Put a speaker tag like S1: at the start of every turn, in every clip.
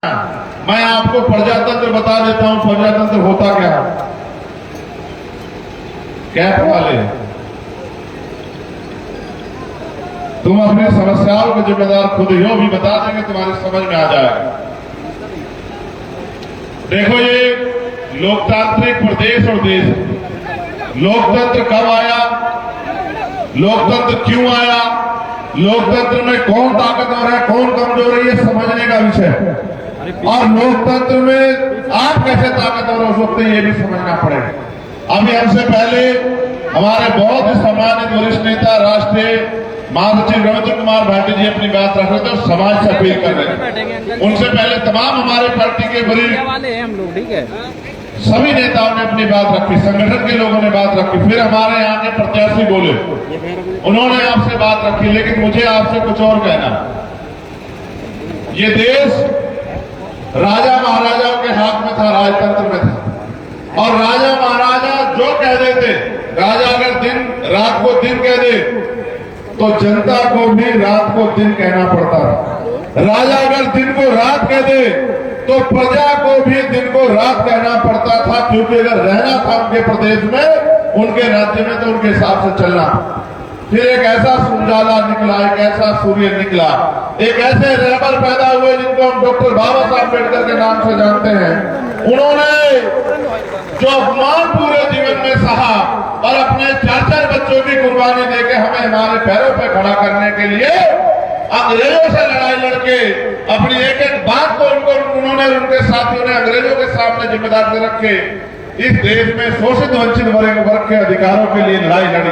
S1: मैं आपको प्रजातंत्र बता देता हूं। प्रजातंत्र होता क्या है? कैप वाले, तुम अपनी समस्याओं के जिम्मेदार खुद ही हो, भी बता देंगे, तुम्हारी समझ में आ जाएगा। देखो, ये लोकतांत्रिक प्रदेश और देश है। लोकतंत्र कब आया, लोकतंत्र क्यों आया, लोकतंत्र में कौन ताकतवर है कौन कमजोर है, ये समझने का विषय है। और लोकतंत्र में आप कैसे ताकतवर हो सकते हैं, ये भी समझना पड़ेगा। अभी हमसे पहले हमारे बहुत ही सम्मानित वरिष्ठ नेता राष्ट्रीय महासचिव रविंद्र कुमार भाटी जी अपनी बात रख रहे थे और समाज से अपील कर रहे थे। उनसे पहले तमाम हमारे पार्टी के वरिष्ठ हम लोग, ठीक है, सभी नेताओं ने अपनी बात रखी, संगठन के लोगों ने बात रखी, फिर हमारे यहाँ के प्रत्याशी बोले, उन्होंने आपसे बात रखी। लेकिन मुझे आपसे कुछ और कहना, ये देश राजा महाराजाओं के हाथ में था, राजतंत्र में था, और राजा महाराजा जो कह देते, राजा अगर दिन रात को दिन कह दे तो जनता को भी रात को दिन कहना पड़ता है। राजा अगर दिन को रात कह दे तो प्रजा को भी दिन को रात कहना पड़ता था, क्योंकि अगर रहना था उनके प्रदेश में, उनके राज्य में, तो उनके हिसाब से चलना। फिर एक ऐसा सुंजाला निकला, एक ऐसा सूर्य निकला, एक ऐसे रहबर पैदा हुए जिनको हम डॉक्टर बाबा साहब अम्बेडकर के नाम से जानते हैं। उन्होंने जो अपमान पूरे जीवन में सहा और अपने 4-4 बच्चों की कुर्बानी देके हमें हमारे पैरों पर खड़ा करने के लिए अंग्रेजों से लड़ाई लड़के अपनी एक एक बात को उन्होंने, उनके साथियों ने अंग्रेजों के सामने जिम्मेदार रख के इस देश में शोषित वंचित वर्ग के अधिकारों के लिए लड़ाई लड़ी।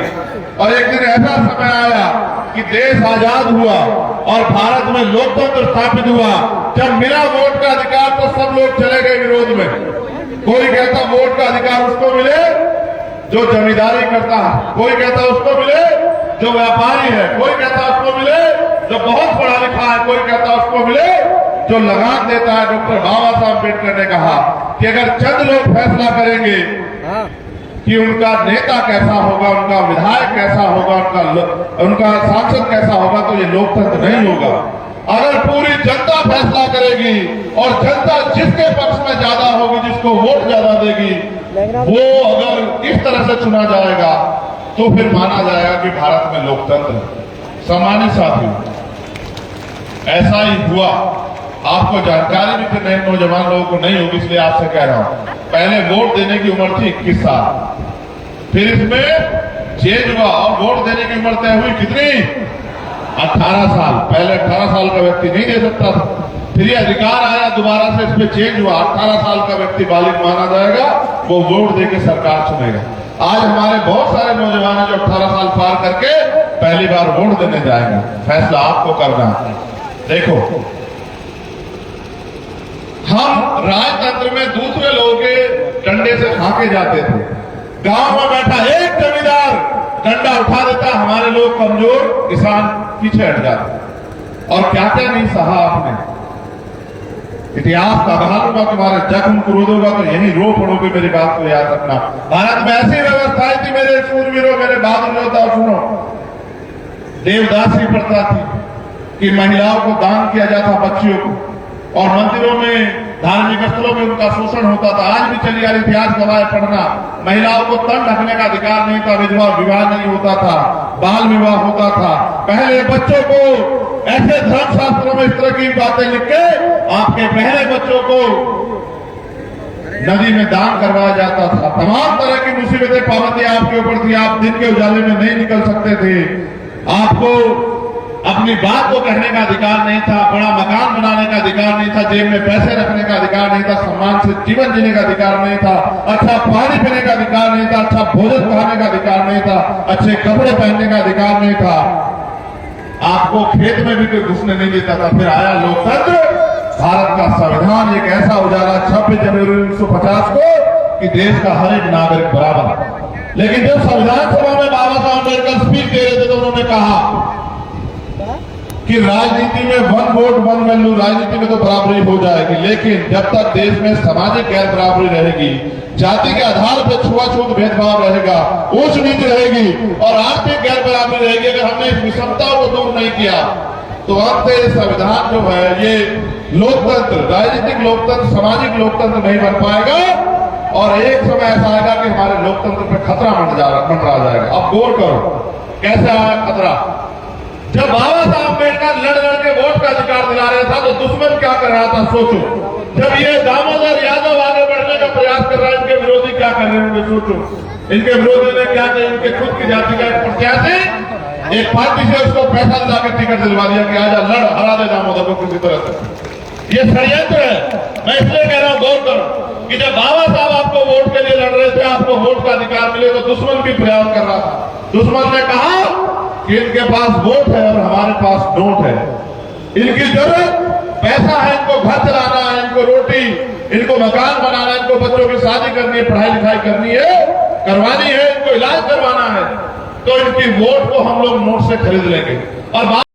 S1: और एक दिन ऐसा समय आया कि देश आजाद हुआ और भारत में लोकतंत्र स्थापित हुआ। जब मिला वोट का अधिकार तो सब लोग चले गए विरोध में। कोई कहता वोट का अधिकार उसको मिले जो जमींदारी करता है, कोई कहता उसको मिले जो व्यापारी है, कोई कहता उसको मिले जो बहुत पढ़ा लिखा है, कोई कहता उसको मिले जो लगान देता है। डॉक्टर बाबा साहब अम्बेडकर ने कहा कि अगर चंद लोग फैसला करेंगे कि उनका नेता कैसा होगा, उनका विधायक कैसा होगा, उनका सांसद कैसा होगा, तो ये लोकतंत्र नहीं होगा। अगर पूरी जनता फैसला करेगी और जनता जिसके पक्ष में ज्यादा होगी, जिसको वोट ज्यादा देगी, वो अगर इस तरह से चुना जाएगा तो फिर माना जाएगा कि भारत में लोकतंत्र। सम्मानित साथियों, ऐसा ही हुआ। आपको जानकारी भी फिर नए नौजवान लोगों को नहीं होगी, इसलिए आपसे कह रहा हूं। पहले वोट देने की उम्र थी 21 साल, फिर इसमें चेंज हुआ और वोट देने की उम्र तय हुई कितनी? 18 साल। पहले 18 साल का व्यक्ति नहीं दे सकता था, फिर ये अधिकार आया, दोबारा से इसमें चेंज हुआ। 18 साल का व्यक्ति बालिग माना जाएगा, वो वोट देके सरकार चुनेगा। आज हमारे बहुत सारे नौजवान हैं जो 18 साल पार करके पहली बार वोट देने जाएंगे। फैसला आपको करना है। देखो, हम राजतंत्र में दूसरे लोगों के डंडे से खाके जाते थे। गांव में बैठा एक जमींदार डंडा उठा देता, हमारे लोग कमजोर किसान पीछे हट जाते। और क्या क्या नहीं सहा आपने। इतिहास का बहाल होगा, तुम्हारे जख्म क्रोध होगा तो यही रो पड़ोगे। मेरी बात को याद रखना। भारत में ऐसी व्यवस्थाएं थी मेरे सूरवीरों, मेरे बहादुर योद्धा, सुनो। देवदासी प्रथा थी कि महिलाओं को दान किया जाता, बच्चियों को, और मंदिरों में, धार्मिक स्थलों में उनका शोषण होता था। आज भी चली आ रही इतिहास गवाह पढ़ना। महिलाओं को तन ढकने का अधिकार नहीं था, विधवा विवाह नहीं होता था, बाल विवाह होता था। पहले बच्चों को ऐसे धर्मशास्त्रों में इस तरह की बातें लिख के आपके पहले बच्चों को नदी में दान करवाया जाता था। तमाम तरह की मुसीबतें पाबंदियां आपके ऊपर थी। आप दिन के उजाले में नहीं निकल सकते थे, आपको अपनी बात को कहने का अधिकार नहीं था, बड़ा मकान बनाने का अधिकार नहीं था, जेब में पैसे रखने का अधिकार नहीं था, सम्मान से जीवन जीने का अधिकार नहीं था, अच्छा पानी पीने का अधिकार नहीं था, अच्छा भोजन खाने का अधिकार नहीं था, अच्छे कपड़े पहनने का अधिकार नहीं था, आपको खेत में भी कोई घुसने नहीं देता था। फिर आया लोकतंत्र, भारत का संविधान एक ऐसा उजाला 26 जनवरी 1950 को कि देश का हर एक नागरिक बराबर। लेकिन जब संविधान सभा में बाबा साहब अम्बेडकर स्पीच दे रहे थे तो उन्होंने कहा कि राजनीति में वन वोट वन वैल्यू, राजनीति में तो बराबरी हो जाएगी, लेकिन जब तक देश में सामाजिक गैर बराबरी रहेगी, जाति के आधार पर छुआछूत भेदभाव रहेगा, ऊंच नीच रहेगी और आर्थिक गैर बराबरी रहेगी, अगर हमने इस विषमता को दूर नहीं किया तो अंत संविधान जो है ये लोकतंत्र, राजनीतिक लोकतंत्र, सामाजिक लोकतंत्र नहीं बन पाएगा और एक समय ऐसा आएगा कि हमारे लोकतंत्र पे खतरा मंडरा जाएगा। अब गौर करो कैसे आया खतरा। जब बाबा साहब अम्बेडकर लड़ के वोट का अधिकार दिला रहा था तो दुश्मन क्या कर रहा था सोचो। जब ये दामोदर यादव आगे बढ़ने का प्रयास कर रहा है, इनके विरोधी क्या कर रहे होंगे सोचो। इनके विरोधी ने क्या किया, इनके खुद की जाति का एक प्रत्याशी एक पार्टी से उसको पैसा दिला के टिकट दिलवा दिया कि आजा लड़, हरा दे दामोदर को किसी तरह से। ये षड्यंत्र है। मैं इसलिए कह रहा हूं गौर करो कि जब बाबा साहब आपको वोट के लिए लड़ रहे थे, आपको वोट का अधिकार मिले तो दुश्मन भी प्रयास कर रहा था। दुश्मन ने कहा कि इनके पास वोट है और हमारे पास नोट है, इनकी जरूरत पैसा है, इनको घर चलाना है, इनको रोटी, इनको मकान बनाना है, इनको बच्चों की शादी करनी है, पढ़ाई लिखाई करनी है, करवानी है, इनको इलाज करवाना है, तो इनकी वोट को हम लोग नोट से खरीद लेंगे। और